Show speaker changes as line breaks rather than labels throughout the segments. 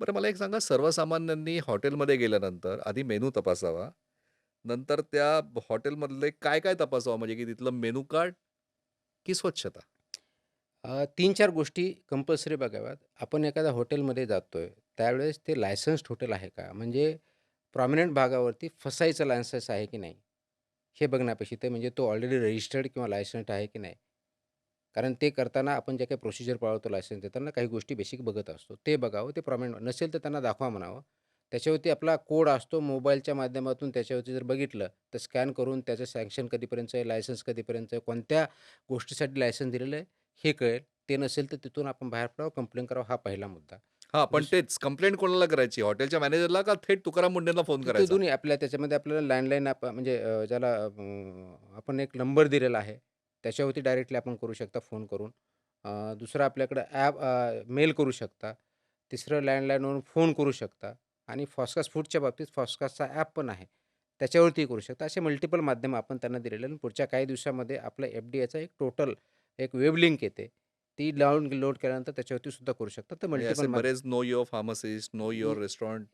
बरं मला एक सांगा, सर्वसामान्यांनी हॉटेलमध्ये गेल्यानंतर आधी मेनू तपासावा. नंतर त्या हॉटेलमधले काय-काय तपासावं म्हणजे की तिथलं मेनू कार्ड की स्वच्छता?
3-4 गोष्टी कंपल्सरी बघाव्यात. आपण एखाद्या हॉटेलमध्ये जातोय, त्यावेळेस ते लायसन्स्ड हॉटेल आहे का? म्हणजे प्रॉमिनंट भागावरती फसायचं लायसन्स आहे की नाही? हे बघणं अपेक्षित आहे. म्हणजे तो ऑलरेडी रजिस्टर्ड किंवा लायसन्स्ड आहे की नाही? कारण ते करताना आपण जे काही प्रोसिजर पाळतो लायसन्स देताना काही गोष्टी बेसिक बघत असतो. ते बघावं, ते प्रॉमिनंट नसेल तर त्यांना दाखवा म्हणावं. त्याच्यावरती आपला कोड असतो मोबाईलच्या माध्यमातून त्याच्यावरती जर बघितलं, तर स्कॅन करून त्याचं सँक्शन कधीपर्यंतचं आहे, लायसन्स कधीपर्यंत आहे, कोणत्या गोष्टीसाठी लायसन्स दिलेलं आहे, हे कळेल. ते नसेल तर तिथून आपण बाहेर पडावं, कंप्लेंट करावं हा पहिला मुद्दा.
हां, पण
दुस
तेच कंप्लेंट कोणाला करायची? हॉटेलच्या मॅनेजरला का थेट तुकाराम मुंडेंना फोन
तिथे
करायचा?
दोन्ही आपल्या त्याच्यामध्ये आपल्याला लँडलाईन म्हणजे ज्याला आपण एक नंबर दिलेला आहे. त्याच्यावरती डायरेक्टली आपण करू शकता फोन करून. दुसरं आपल्याकडं मेल करू शकता. तिसरं लँडलाईनवरून फोन करू शकता आणि फॉस्कास फूडच्या बाबतीत फॉस्कासचा ॲप पण आहे. त्याच्यावरती करू शकता. असे मल्टिपल माध्यम आपण त्यांना दिलेले आहे आणि पुढच्या काही दिवसामध्ये आपलं एफ-डी-एचा एक टोटल एक वेब लिंक येते. ती लोड केल्यानंतर त्याच्यावरती सुद्धा करू शकता. तर
म्हणजे
मल्टिपल
असे बरेच know your pharmacist, know your restaurant.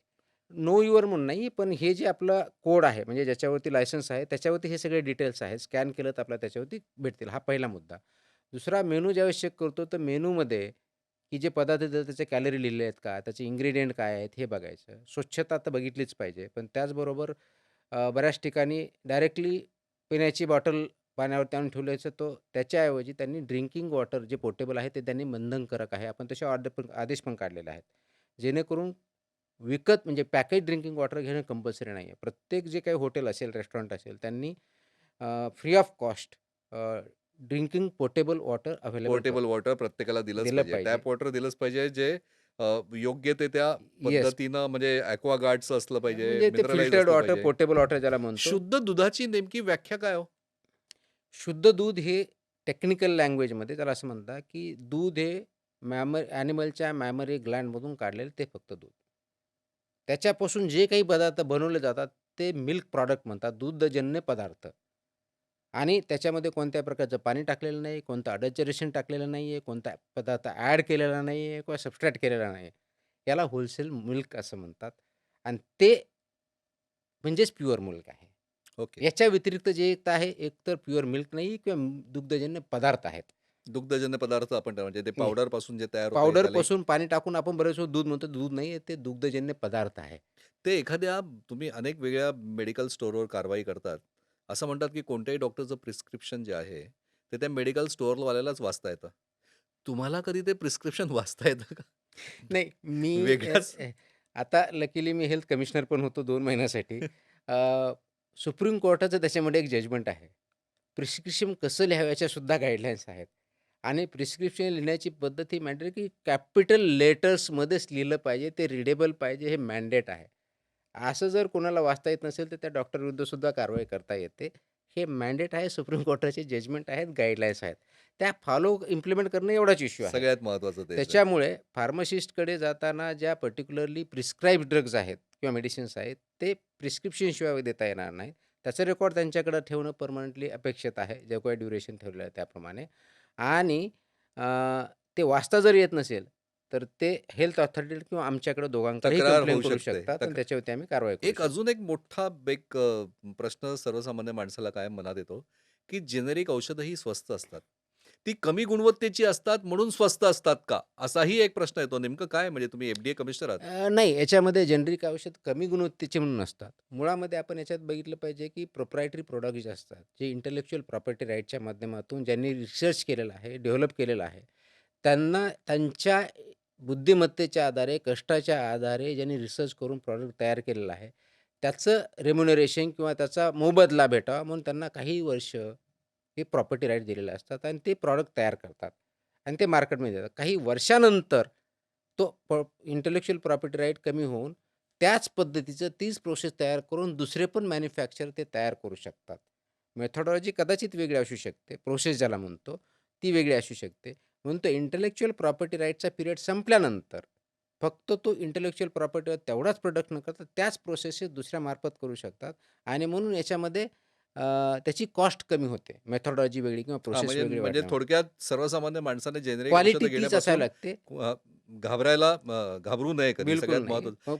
Know your म्हणून नाही, पण हे जे आपलं कोड आहे, म्हणजे ज्याच्यावरती लायसन्स आहे, त्याच्यावरती हे सगळे डिटेल्स आहेत. स्कॅन केलं तर आपल्याला त्याच्यावरती भेटतील. हा पहिला मुद्दा. दुसरा मेनू ज्यावेळेस चेक करतो, तर मेनूमध्ये की जे पदार्थ देतात त्याचे कॅलरी लिहिलेले आहेत का? त्याचे इन्ग्रीडियंट काय आहेत? हे बघायचं. स्वच्छता तर बघितलीच पाहिजे. पण त्याचबरोबर बऱ्याच ठिकाणी डायरेक्टली पिण्याची बॉटल पाण्यावरती आणून ठेवल्याचं तो त्याच्याऐवजी त्यांनी ड्रिंकिंग वॉटर जे पोर्टेबल आहे, ते त्यांनी बंधनकारक आहे. आपण तसे आदेश पण काढलेले आहेत. जेणेकरून विकत म्हणजे पॅकेज ड्रिंकिंग वॉटर घेणं कंपल्सरी नाही आहे. प्रत्येक जे काही हॉटेल असेल, रेस्टॉरंट असेल त्यांनी free of cost drinking portable water available
portable water प्रत्येकाला दिलंच
दिलं
पाहिजे.
पाहिजे.
टॅप वॉटर दिलंच पाहिजे जे अ, योग्य ते त्या
येस.
पद्धतीनं म्हणजे ॲक्वागार्डचं असलं पाहिजे,
म्हणजे ते
मिनरलाइज
फिल्टर्ड
असलं
वॉटर,
पाहिजे.
पोर्टेबल वॉटर ज्याला म्हणतो.
शुद्ध दुधाची नेमकी व्याख्या काय हो?
शुद्ध दूध हे टेक्निकल लँग्वेजमध्ये त्याला असं म्हणतात, की दूध हे ॲनिमलच्या मॅमरी ग्लँडमधून काढलेलं ते फक्त दूध. त्याच्यापासून जे काही पदार्थ बनवले जातात, ते मिल्क प्रॉडक्ट म्हणतात, दुग्धजन्य पदार्थ. आणि त्याच्यामध्ये कोणत्याही प्रकारचं पाणी टाकलेलं नाही, कोणतं अडल्टरेशन टाकलेलं नाहीये, कोणता पदार्थ ॲड केलेला नाहीये किंवा सबस्ट्रॅक्ट केलेला नाही. याला होलसेल मिल्क असं म्हणतात आणि ते म्हणजेच प्युअर मिल्क आहे.
ओके.
याच्या व्यतिरिक्त जे एक आहे, एक तर प्युअर मिल्क नाही किंवा दुग्धजन्य पदार्थ आहेत.
दुग्धजन्य पदार्थ आपण म्हणजे ते
नाही,
पावडरपासून जे तयार होतं त्यालाही
पावडरपासून पाणी टाकून आपण बरेच वेळा दूध म्हणतो, दूध नाहीये, ते दुग्धजन्य पदार्थ आहे.
ते एखाद्या तुम्ही अनेक वेगळ्या मेडिकल स्टोअरवर कारवाई करतात. असं म्हणतात, की कोणत्याही डॉक्टरचं प्रिस्क्रिप्शन जे आहे, ते त्या मेडिकल स्टोअरवाल्यालाच वाचता येतं. तुम्हाला कधी ते प्रिस्क्रिप्शन वाचता येतं का?
नाही, मी
वेगळाच
आता लकीली मी हेल्थ कमिशनर पण होतो 2 महिन्यासाठी. सुप्रीम कोर्टाचं त्याच्यामध्ये एक जजमेंट आहे. प्रिस्क्रिप्शन कसं लिहावं याच्या सुद्धा गाईडलाईन्स आहेत. आणि प्रिस्क्रिप्शन लिहिण्याची पद्धत ही मॅन्डेटरी की कॅपिटल लेटर्समध्येच लिहिलं पाहिजे. ते रीडेबल पाहिजे हे मॅन्डेट आहे. असं जर कोणाला वाचता येत नसेल, तर त्या डॉक्टरविरुद्ध सुद्धा कारवाई करता येते. हे मॅन्डेट आहे. सुप्रीम कोर्टाचे जजमेंट आहेत, गाईडलाईन्स आहेत. त्या इम्प्लिमेंट करणं एवढाच इश्यू आहे.
सगळ्यात महत्त्वाचं तेच आहे.
त्याच्यामुळे फार्मासिस्टकडे जाताना ज्या पर्टिक्युलरली प्रिस्क्राईब्ड ड्रग्ज आहेत किंवा मेडिसिन्स आहेत, ते प्रिस्क्रिप्शनशिवाय देता येणार नाही. त्याचा रेकॉर्ड त्यांच्याकडे ठेवणं परमनंटली अपेक्षित आहे, जे काही ड्युरेशन ठेवलं आहे त्याप्रमाणे. आणि अ, ते वाचता जर येत नसेल, तर ते हेल्थ ऑथॉरिटी किंवा आमच्याकडे दोघांकडेही
तक्रार होऊ
कंप्लेंट करू
शकते.
शकतात आणि त्याच्यावरती आम्ही कारवाई करू
एक
शकतो.
अजून एक मोठा प्रश्न सर्वसामान्य माणसाला कायम मनात येतो, की जेनेरिक औषधं ही स्वस्त असतात. ती कमी गुणवत्तेची असतात म्हणून स्वस्त असतात का? असाही एक प्रश्न येतो. नेमकं काय म्हणजे तुम्ही एफ कमिशनर आहात?
नाही, याच्यामध्ये जेनेरिक औषध कमी गुणवत्तेचे म्हणून नसतात. मुळामध्ये आपण याच्यात बघितलं पाहिजे, की प्रोप्रायटरी प्रॉडक्ट जे असतात, जे इंटेलेक्चुअल प्रॉपर्टी राईटच्या माध्यमातून ज्यांनी रिसर्च केलेला आहे, डेव्हलप केलेलं आहे, त्यांना त्यांच्या बुद्धिमत्तेच्या आधारे, कष्टाच्या आधारे ज्यांनी रिसर्च करून प्रॉडक्ट तयार केलेलं आहे, त्याचं रेम्युनरेशन किंवा त्याचा मोबदला भेटावा म्हणून त्यांना काही वर्ष हे प्रॉपर्टी राईट दिलेले असतात आणि ते प्रॉडक्ट तयार करतात आणि ते मार्केटमध्ये देतात. काही वर्षानंतर तो इंटेलेक्चुअल प्रॉपर्टी राईट कमी होऊन त्याच पद्धतीचं तीच प्रोसेस तयार करून दुसरे पण मॅन्युफॅक्चर ते तयार करू शकतात. मेथोडॉलॉजी कदाचित वेगळी असू शकते. प्रोसेस ज्याला म्हणतो, ती वेगळी असू शकते. म्हणून तो इंटेलेक्चुअल प्रॉपर्टी राईटचा पिरियड संपल्यानंतर फक्त तो इंटेलेक्चुअल प्रॉपर्टीवर तेवढाच प्रोडक्ट न करता त्याच प्रोसेसेस दुसऱ्यामार्फत करू शकतात आणि म्हणून याच्यामध्ये त्याची कॉस्ट कमी होते. मेथोडॉलॉजी वेगळी किंवा
हां,
प्रोसेस
म्हणजे
वेगळी
म्हणजे
वाढल्यामुळे.
थोडक्यात सर्वसामान्य माणसाने जेनेरिक
क्वालिटी
औषधं
तीच असावी
घेण्यापासून
लागते.
घाबरायला घाबरू नये कधी
बिलकुल
सगळ्यात
नाही.
महत्वाचं.
मग